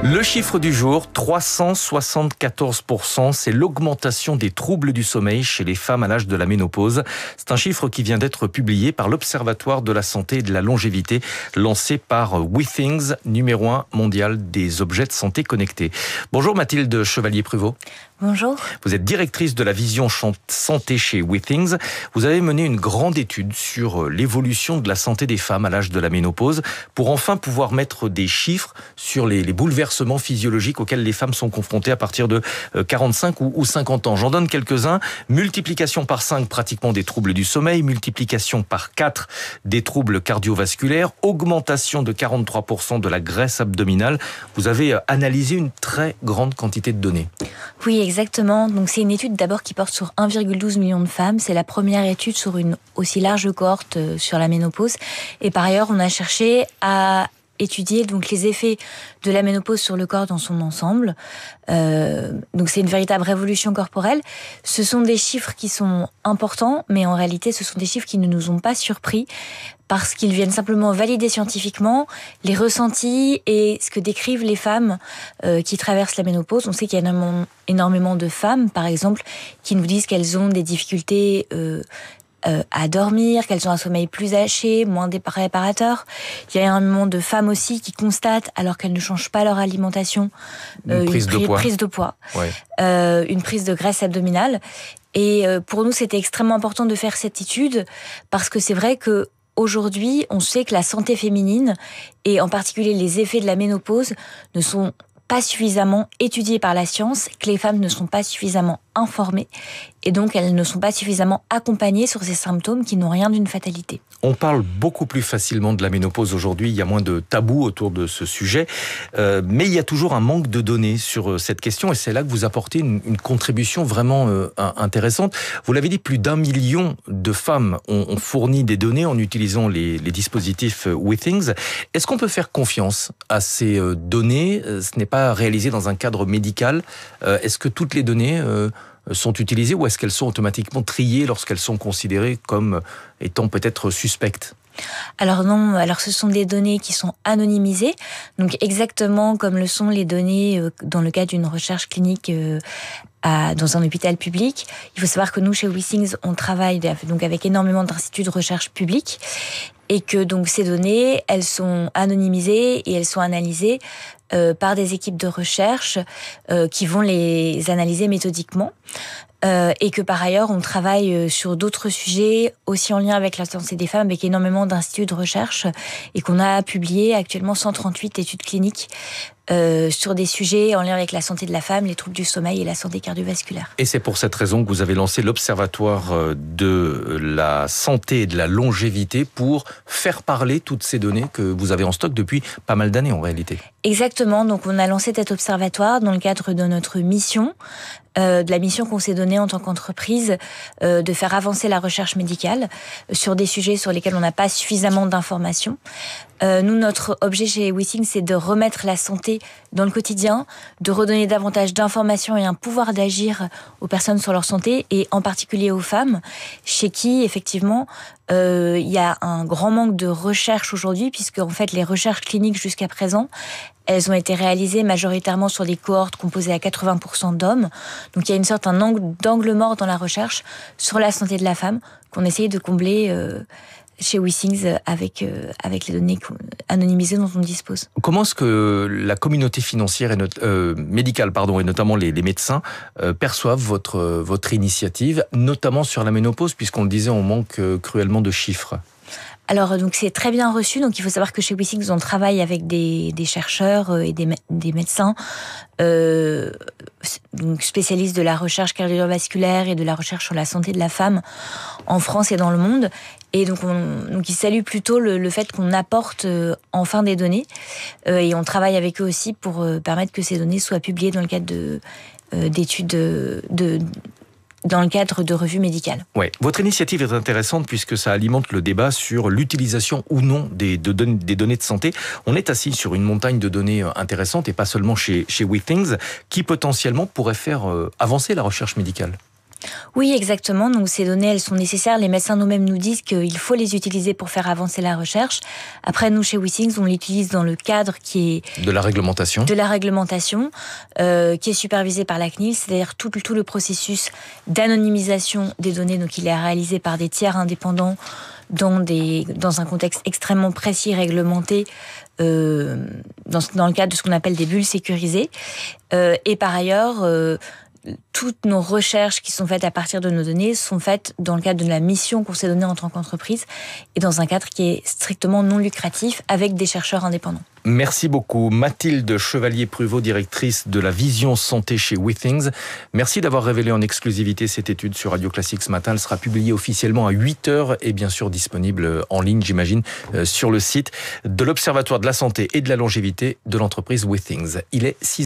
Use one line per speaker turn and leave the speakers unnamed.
Le chiffre du jour, 374%, c'est l'augmentation des troubles du sommeil chez les femmes à l'âge de la ménopause. C'est un chiffre qui vient d'être publié par l'Observatoire de la santé et de la longévité, lancé par WeThings, numéro 1 mondial des objets de santé connectés. Bonjour Mathilde Chevalier-Pruvot.
Bonjour.
Vous êtes directrice de la vision santé chez WeThings. Vous avez mené une grande étude sur l'évolution de la santé des femmes à l'âge de la ménopause pour enfin pouvoir mettre des chiffres sur les bouleversements physiologiques auxquels les femmes sont confrontées à partir de 45 ou 50 ans. J'en donne quelques-uns. Multiplication par 5 pratiquement des troubles du sommeil, multiplication par 4 des troubles cardiovasculaires, augmentation de 43% de la graisse abdominale. Vous avez analysé une très grande quantité de données.
Oui, exactement. Donc c'est une étude d'abord qui porte sur 1,12 million de femmes. C'est la première étude sur une aussi large cohorte sur la ménopause. Et par ailleurs, on a cherché à étudier donc les effets de la ménopause sur le corps dans son ensemble. Donc c'est une véritable révolution corporelle. Ce sont des chiffres qui sont importants, mais en réalité, ce sont des chiffres qui ne nous ont pas surpris parce qu'ils viennent simplement valider scientifiquement les ressentis et ce que décrivent les femmes qui traversent la ménopause. On sait qu'il y a énormément de femmes, par exemple, qui nous disent qu'elles ont des difficultés à dormir, qu'elles ont un sommeil plus haché, moins réparateur. Il y a énormément de femmes aussi qui constatent, alors qu'elles ne changent pas leur alimentation,
une prise de
poids,
ouais.
Une prise de graisse abdominale. Et pour nous, c'était extrêmement important de faire cette étude parce que c'est vrai que aujourd'hui, on sait que la santé féminine, et en particulier les effets de la ménopause, ne sont pas suffisamment étudiés par la science, que les femmes ne sont pas suffisamment informées, et donc elles ne sont pas suffisamment accompagnées sur ces symptômes qui n'ont rien d'une fatalité.
On parle beaucoup plus facilement de la ménopause aujourd'hui, il y a moins de tabous autour de ce sujet, mais il y a toujours un manque de données sur cette question, et c'est là que vous apportez une contribution vraiment intéressante. Vous l'avez dit, plus d'1 million de femmes ont fourni des données en utilisant les dispositifs WeThings. Est-ce qu'on peut faire confiance à ces données ? Ce n'est pas réalisé dans un cadre médical. Est-ce que toutes les données sont utilisées ou est-ce qu'elles sont automatiquement triées lorsqu'elles sont considérées comme étant peut-être suspectes ?
Alors non, alors ce sont des données qui sont anonymisées, donc exactement comme le sont les données dans le cadre d'une recherche clinique dans un hôpital public. Il faut savoir que nous, chez WeThings, on travaille donc avec énormément d'instituts de recherche publics et que donc ces données, elles sont anonymisées et elles sont analysées par des équipes de recherche qui vont les analyser méthodiquement. Et que par ailleurs, on travaille sur d'autres sujets, aussi en lien avec la santé des femmes, avec énormément d'instituts de recherche, et qu'on a publié actuellement 138 études cliniques sur des sujets en lien avec la santé de la femme, les troubles du sommeil et la santé cardiovasculaire.
Et c'est pour cette raison que vous avez lancé l'Observatoire de la santé et de la longévité pour faire parler toutes ces données que vous avez en stock depuis pas mal d'années en réalité.
Exactement, donc on a lancé cet observatoire dans le cadre de notre mission, de la mission qu'on s'est donnée en tant qu'entreprise, de faire avancer la recherche médicale sur des sujets sur lesquels on n'a pas suffisamment d'informations. Nous, notre objet chez WeThings, c'est de remettre la santé dans le quotidien, de redonner davantage d'informations et un pouvoir d'agir aux personnes sur leur santé, et en particulier aux femmes, chez qui, effectivement, il y a un grand manque de recherche aujourd'hui, puisque en fait, les recherches cliniques jusqu'à présent, elles ont été réalisées majoritairement sur des cohortes composées à 80% d'hommes. Donc il y a une sorte d'angle mort dans la recherche sur la santé de la femme qu'on essaye de combler chez WeThings avec les données anonymisées dont on dispose.
Comment est-ce que la communauté financière médicale, et notamment les médecins, perçoivent votre initiative, notamment sur la ménopause, puisqu'on le disait, on manque cruellement de chiffres?
Alors, donc c'est très bien reçu. Donc, il faut savoir que chez WeThings, on travaille avec des chercheurs et des médecins donc spécialistes de la recherche cardiovasculaire et de la recherche sur la santé de la femme en France et dans le monde. Et donc ils saluent plutôt le fait qu'on apporte enfin des données. Et on travaille avec eux aussi pour permettre que ces données soient publiées dans le cadre d'études dans le cadre de revues médicales.
Ouais. Votre initiative est intéressante puisque ça alimente le débat sur l'utilisation ou non des données de santé. On est assis sur une montagne de données intéressantes et pas seulement chez WeThings qui potentiellement pourrait faire avancer la recherche médicale.
Oui, exactement. Donc ces données, elles sont nécessaires. Les médecins nous-mêmes nous disent qu'il faut les utiliser pour faire avancer la recherche. Après, nous, chez WeThings, on l'utilise dans le cadre qui est
de la réglementation,
qui est supervisé par la CNIL, c'est-à-dire tout le processus d'anonymisation des données. Donc il est réalisé par des tiers indépendants dans un contexte extrêmement précis, réglementé, dans le cadre de ce qu'on appelle des bulles sécurisées. Et par ailleurs, toutes nos recherches qui sont faites à partir de nos données sont faites dans le cadre de la mission qu'on s'est donnée en tant qu'entreprise et dans un cadre qui est strictement non lucratif avec des chercheurs indépendants.
Merci beaucoup. Mathilde Chevalier-Pruvot, directrice de la vision santé chez WeThings. Merci d'avoir révélé en exclusivité cette étude sur Radio Classique ce matin. Elle sera publiée officiellement à 8h et bien sûr disponible en ligne, j'imagine, sur le site de l'Observatoire de la santé et de la longévité de l'entreprise WeThings. Il est 6